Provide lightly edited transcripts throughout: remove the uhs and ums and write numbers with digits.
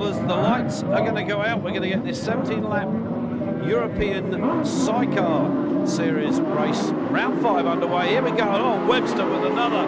As the lights are going to go out, we're going to get this 17-lap European Sidecar Series race, round 5 underway. Here we go. Oh, Webster with another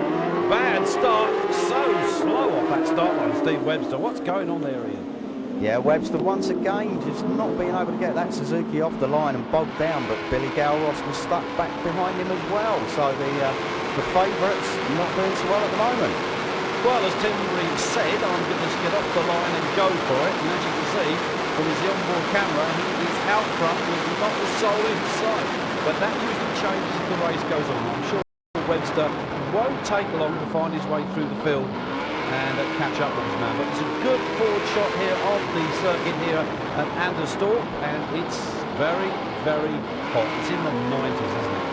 bad start. So slow off that start line, Steve Webster. What's going on there, Ian? Yeah, Webster once again just not being able to get that Suzuki off the line and bogged down, but Billy Galros was stuck back behind him as well. So the favourites not doing so well at the moment. Well, as Tim Reeves said, I'm going to just get off the line and go for it. And as you can see from his onboard camera, he is out front with not the soul in sight. But that usually changes as the race goes on. I'm sure Webster won't take long to find his way through the field and catch up with his man. But it's a good forward shot here of the circuit here at Anderstorp, and it's very, very hot. It's in the 90s, isn't it?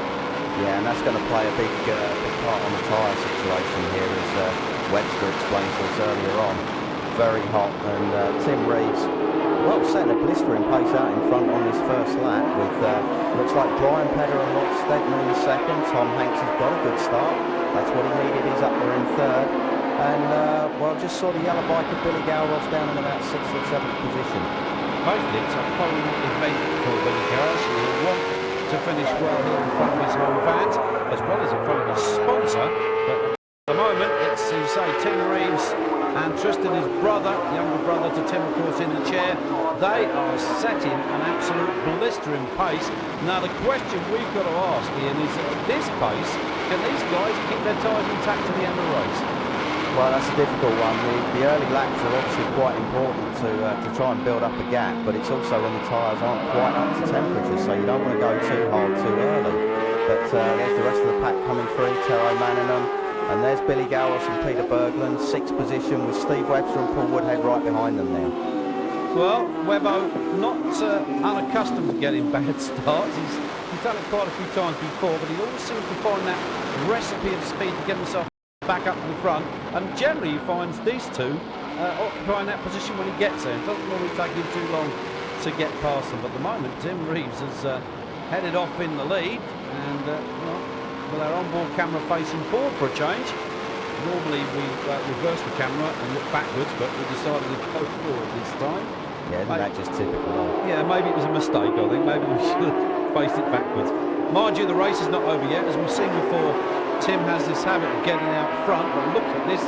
Yeah, and that's going to play a big part on the tyre situation here, as Webster explained to us earlier on. Very hot, and Tim Reeves, well, setting a blistering pace out in front on his first lap with, looks like Brian Pedder and Rob Stetner in second. Tom Hanks has got a good start. That's what he needed. He's up there in third. And, well, just saw the yellow bike of Billy Galros down in about 6th or 7th position. Mostly it's a home event for Billy Galros. He'll want to finish well here in front of his home fans, as well as in front of his sponsor. But at the moment, it's, as you say, Tim Reeves and Tristan, his brother, younger brother to Tim, of course, in the chair. They are setting an absolute blistering pace. Now, the question we've got to ask, Ian, is at this pace, can these guys keep their tyres intact to the end of the race? Well, that's a difficult one. The early laps are obviously quite important to try and build up a gap, but it's also when the tyres aren't quite up to temperature, so you don't want to go too hard too early. But there's the rest of the pack coming through, Tero Manningham, and there's Billy Galros and Peter Berglund, 6th position, with Steve Webster and Paul Woodhead right behind them now. Well, Webbo, not unaccustomed to getting bad starts. He's done it quite a few times before, but he always seems to find that recipe of speed to get himself back up to the front, and generally he finds these two occupying that position when he gets there. It doesn't normally take him too long to get past them, but at the moment Tim Reeves has headed off in the lead, and well, with our onboard camera facing forward for a change. Normally we reverse the camera and look backwards, but we decided to go forward this time. Yeah, isn't that just typical? Yeah, maybe it was a mistake, I think. Maybe we should have faced it backwards. Mind you, the race is not over yet. As we've seen before, Tim has this habit of getting out front, but look at this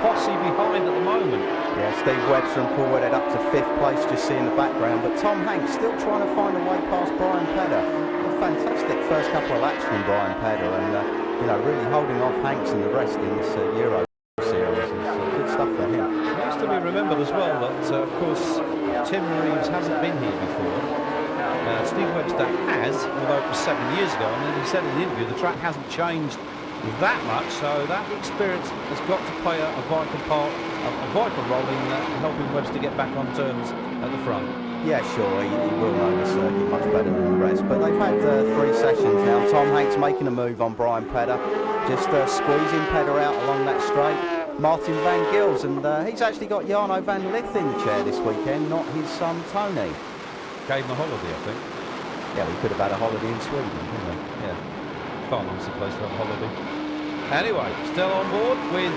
posse behind at the moment. Yeah, Steve Webster and Paul Woodhead up to 5th place, just seeing the background, but Tom Hanks still trying to find a way past Brian Pedder. A fantastic first couple of laps from Brian Pedder, and you know, really holding off Hanks and the rest in this Euro series is good stuff for him. It has to be remembered as well that, of course, Tim Reeves hasn't been here before. Steve Webster has, although it was 7 years ago, and then he said in the interview the track hasn't changed that much, so that experience has got to play a vital part, a vital role in helping Webster get back on terms at the front. Yeah, sure, he will know the circuit much better than the rest, but they've had 3 sessions now. Tom Hanks making a move on Brian Pedder, just squeezing Pedder out along that straight. Martin Van Gils, and he's actually got Jarno van Lith in the chair this weekend, not his son Tony. Gave him a holiday, I think. Yeah, we could have had a holiday in Sweden, couldn't we? Yeah, far nicer place to have a holiday. Anyway, still on board with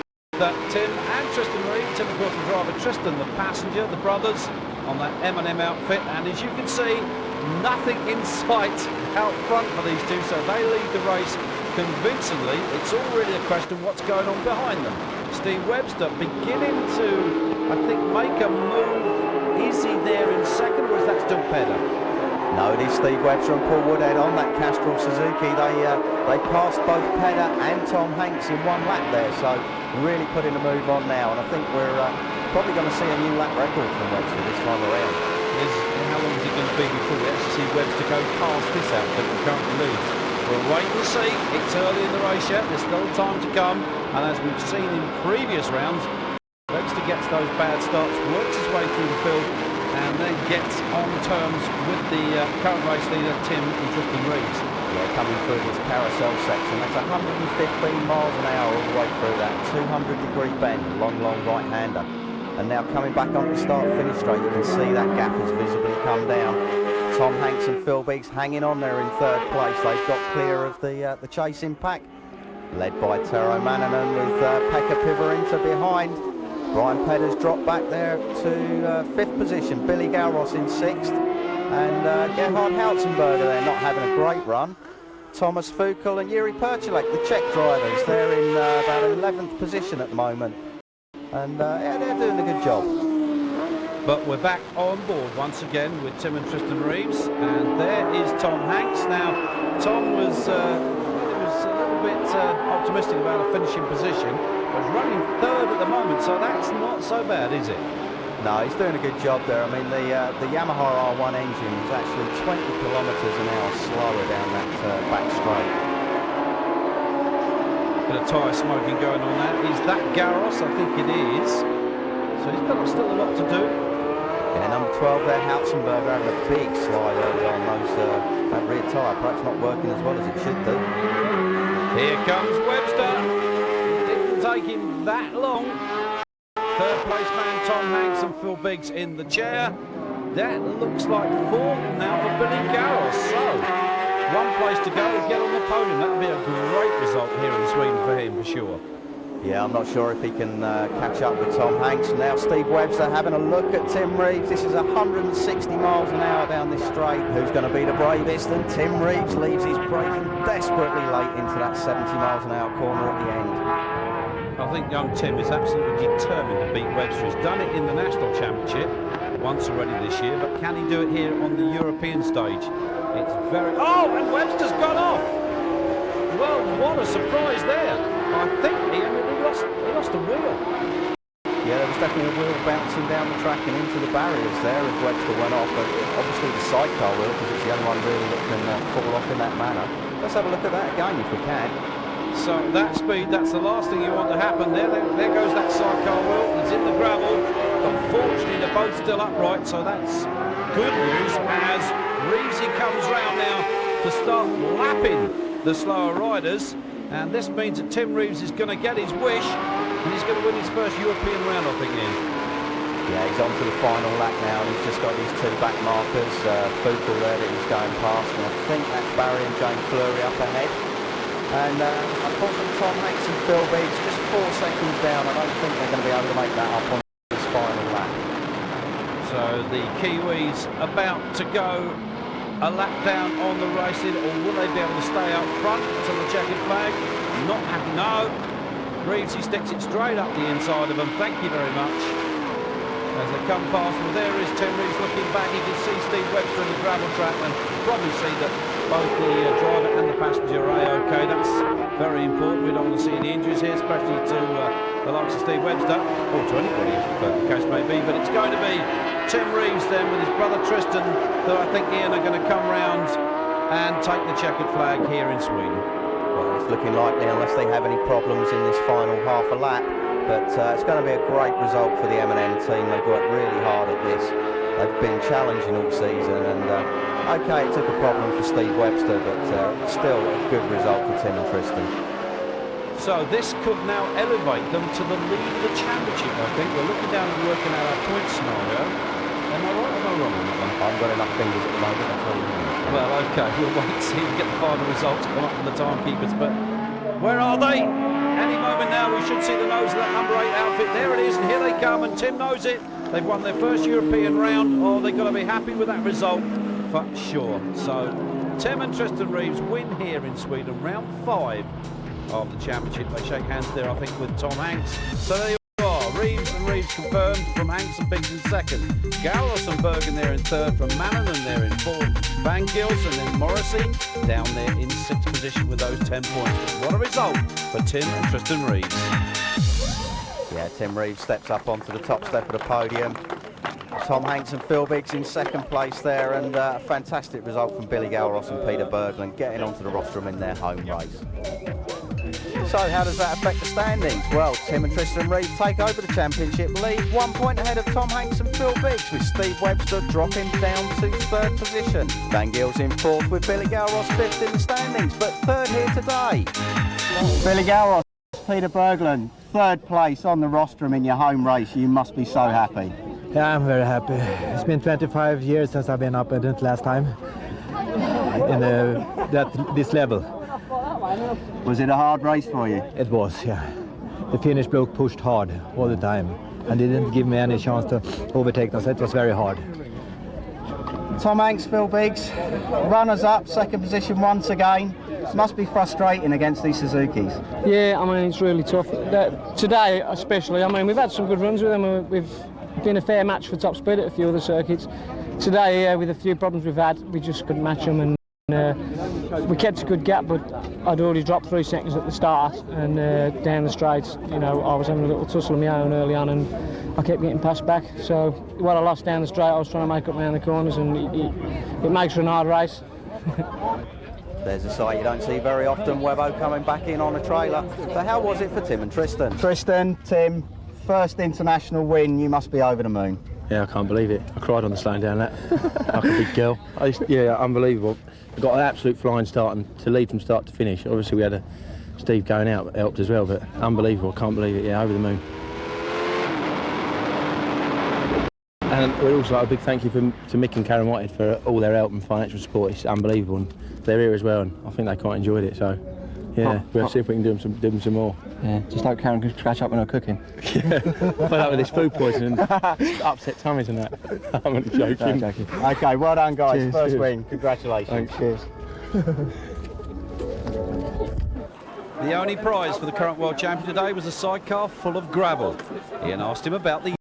Tim and Tristan Reed. Tim, of course, the driver, Tristan, the passenger, the brothers on that M&M outfit. And as you can see, nothing in sight out front for these two, so they lead the race convincingly. It's all really a question of what's going on behind them. Steve Webster beginning to, I think, make a move. Is he there in second, or is that still Pedder? No, it is Steve Webster and Paul Woodhead on that Castrol Suzuki. They passed both Pedder and Tom Hanks in 1 lap there, so really putting a move on now, and I think we're probably going to see a new lap record from Webster this time around. How long is it going to be before we actually see Webster go past this outfit that currently leads? We'll wait and see. It's early in the race yet, there's still time to come, and as we've seen in previous rounds, Webster gets those bad starts, works his way through the field, and then gets on terms with the current race leader, Tim and Tristan Reeves. Yeah, coming through this carousel section, that's 115 miles an hour all the way through that 200-degree bend, long right-hander. And now coming back onto the start-finish straight, you can see that gap has visibly come down. Tom Hanks and Phil Biggs hanging on there in 3rd place. They've got clear of the chasing pack, led by Tero Manningham with Pekka Pivarinta behind. Brian Pedder's dropped back there to 5th position. Billy Galros in 6th. And Gerhard Hautzenberger there not having a great run. Thomas Fukel and Yuri Perchilek, the Czech drivers, they're in about 11th position at the moment. And yeah, they're doing a good job. But we're back on board once again with Tim and Tristan Reeves, and there is Tom Hanks. Now, Tom was a little bit optimistic about a finishing position, but he's running 3rd at the moment, so that's not so bad, is it? No, he's doing a good job there. I mean, the Yamaha R1 engine was actually 20 kilometres an hour slower down that back straight. Bit of tyre smoking going on that. Is that Garros? I think it is. So he's got still a lot to do. Yeah, number 12 there, Hautzenberger having a big slide early on that rear tyre, perhaps not working as well as it should do. Here comes Webster. It didn't take him that long. 3rd place man Tom Hanks and Phil Biggs in the chair. That looks like 4th now for Billy Garros. So, 1 place to go to get on the podium. That would be a great result here in Sweden for him, for sure. Yeah, I'm not sure if he can catch up with Tom Hanks. Now Steve Webster having a look at Tim Reeves. This is 160 miles an hour down this straight. Who's going to be the bravest? And Tim Reeves leaves his braking desperately late into that 70 miles an hour corner at the end. I think young Tim is absolutely determined to beat Webster. He's done it in the National Championship once already this year, but can he do it here on the European stage? It's very... Oh, and Webster's got off! Well, what a surprise there. I think he lost a wheel. Yeah, there was definitely a wheel bouncing down the track and into the barriers there as Webster went off, but obviously the sidecar wheel, because it's the only one really that can fall off in that manner. Let's have a look at that again if we can. So that speed, that's the last thing you want to happen. There goes that sidecar wheel. He's in the gravel. Unfortunately, they're both still upright, so that's good news as Reevesy comes round now to start lapping the slower riders. And this means that Tim Reeves is going to get his wish, and he's going to win his first European round, I think, Ian. Yeah, he's on to the final lap now, and he's just got these 2 back markers. Fukel there that he's going past, and I think that's Barry and James Fleury up ahead. And unfortunately, Tom Hanks and Phil Biggs just 4 seconds down. I don't think they're going to be able to make that up on this final lap. So the Kiwis about to go a lap down on the racing, or will they be able to stay up front to the checkered flag? Not happy. No. Reeves, he sticks it straight up the inside of them. Thank you very much. As they come past, well, there is Tim Reeves looking back. He can see Steve Webster on the gravel track and probably see that both the driver and the passenger are okay. That's very important. We don't want to see any injuries here, especially to the likes of Steve Webster, or to anybody, if the case may be. But it's going to be Tim Reeves then with his brother Tristan, who I think, Ian, are going to come round and take the checkered flag here in Sweden. Well, it's looking likely unless they have any problems in this final half a lap. But it's going to be a great result for the M&M team. They've worked really hard at this. They've been challenging all season, and okay, it took a problem for Steve Webster, but still a good result for Tim and Tristan. So this could now elevate them to the lead of the championship, I think. We're looking down and working out our point scenario. Am I right or am I wrong on that one? I haven't got enough fingers at the moment, I'll tell you. Well, okay, we'll wait and see if we get the final results come up from the timekeepers, but where are they? Any moment now we should see the nose of that number 8 outfit. There it is, and here they come, and Tim knows it. They've won their first European round. Oh, they've got to be happy with that result for sure. So Tim and Tristan Reeves win here in Sweden, round 5 of the championship. They shake hands there, I think, with Tom Hanks. So there you are, Reeves and Reeves confirmed from Hanks and Biggs in 2nd. Garros and Bergen there in 3rd, from Mannanen there in 4th. Van Gilsen and Morrissey down there in 6th position with those 10 points. But what a result for Tim and Tristan Reeves. Yeah, Tim Reeves steps up onto the top step of the podium. Tom Hanks and Phil Biggs in 2nd place there, and a fantastic result from Billy Galros and Peter Berglund getting onto the rostrum in their home race. So how does that affect the standings? Well, Tim and Tristan Reeves take over the championship lead, 1 point ahead of Tom Hanks and Phil Biggs, with Steve Webster dropping down to 3rd position. Van Gils in 4th with Billy Galros 5th in the standings, but 3rd here today. Billy Galros, Peter Berglund, 3rd place on the rostrum in your home race. You must be so happy. Yeah, I'm very happy. It's been 25 years since I've been up at it last time in this level. Was it a hard race for you? It was, yeah. The Finnish bloke pushed hard all the time. and they didn't give me any chance to overtake them, so it was very hard. Tom Hanks, Phil Biggs, runners up, second position once again. Must be frustrating against these Suzukis. Yeah, I mean, it's really tough. Today especially, I mean, we've had some good runs with them. We've been a fair match for top speed at a few other circuits. Today, with a few problems we've had, we just couldn't match them, and we kept a good gap, but I'd already dropped 3 seconds at the start, and down the straight, you know, I was having a little tussle of my own early on, and I kept getting passed back. So what I lost down the straight, I was trying to make up around the corners, and it makes for an hard race. There's a sight you don't see very often, Webbo coming back in on a trailer. So how was it for Tim and Tristan? Tristan, Tim, first international win, you must be over the moon. Yeah, I can't believe it. I cried on the slowing down that, like a big girl. Yeah, unbelievable. I got an absolute flying start, and to lead from start to finish. Obviously we had Steve going out that helped as well, but unbelievable, I can't believe it. Yeah, over the moon. And we'd also like a big thank you to Mick and Karen Whitehead for all their help and financial support. It's unbelievable, and they're here as well, and I think they quite enjoyed it. So, yeah, we'll see if we can do them some more. Yeah, just like Karen can scratch up when I'm cooking. Yeah, fed up with this food poisoning, upset tummies and that. I'm only joking. No, joking. Okay, well done guys, Cheers, first cheers. win, congratulations. Thanks. Cheers. The only prize for the current world champion today was a sidecar full of gravel. Ian asked him about the